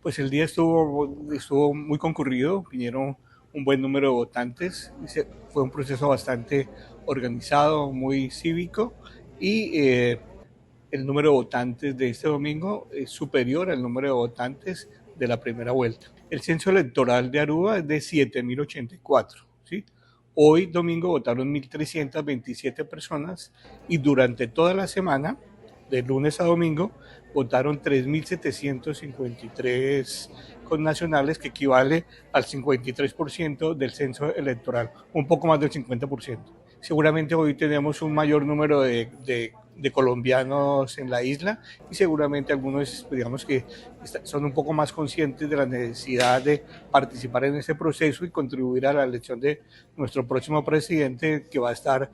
Pues el día estuvo muy concurrido, vinieron un buen número de votantes, fue un proceso bastante organizado, muy cívico y el número de votantes de este domingo es superior al número de votantes de la primera vuelta. El censo electoral de Aruba es de 7.084, ¿sí? Hoy domingo votaron 1.327 personas y durante toda la semana, de lunes a domingo, votaron 3.753 connacionales, que equivale al 53% del censo electoral, un poco más del 50%. Seguramente hoy tenemos un mayor número de colombianos en la isla y seguramente algunos, digamos que son un poco más conscientes de la necesidad de participar en ese proceso y contribuir a la elección de nuestro próximo presidente que va a estar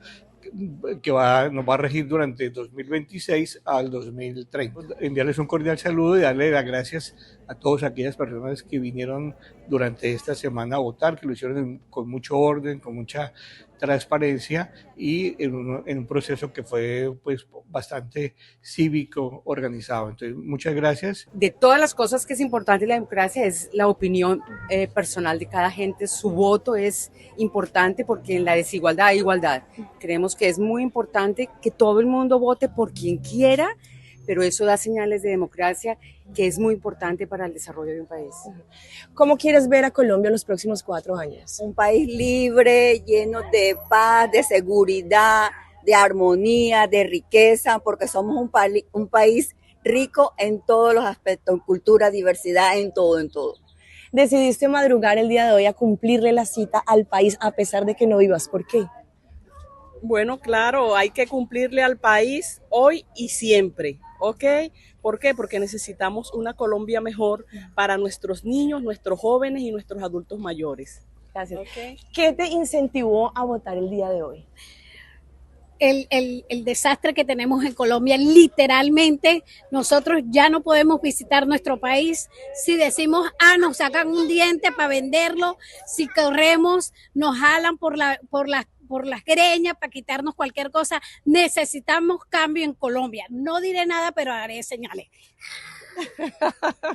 nos va a regir durante 2026 al 2030. Enviarles un cordial saludo y darle las gracias a todas aquellas personas que vinieron durante esta semana a votar, que lo hicieron con mucho orden, con mucha transparencia y en un proceso que fue pues bastante cívico, organizado. Entonces, muchas gracias. De todas las cosas que es importante en la democracia es la opinión personal de cada gente. Su voto es importante porque en la desigualdad hay igualdad. Creemos que es muy importante que todo el mundo vote por quien quiera, pero eso da señales de democracia que es muy importante para el desarrollo de un país. ¿Cómo quieres ver a Colombia en los próximos 4 años? Un país libre, lleno de paz, de seguridad, de armonía, de riqueza, porque somos un país rico en todos los aspectos, en cultura, diversidad, en todo, en todo. Decidiste madrugar el día de hoy a cumplirle la cita al país a pesar de que no vivas. ¿Por qué? Bueno, claro, hay que cumplirle al país hoy y siempre, ¿ok? ¿Por qué? Porque necesitamos una Colombia mejor para nuestros niños, nuestros jóvenes y nuestros adultos mayores. Gracias. ¿Okay? ¿Qué te incentivó a votar el día de hoy? El desastre que tenemos en Colombia, literalmente nosotros ya no podemos visitar nuestro país. Si decimos, nos sacan un diente para venderlo, si corremos, nos jalan por las greñas para quitarnos cualquier cosa. Necesitamos cambio en Colombia. No diré nada, pero haré señales.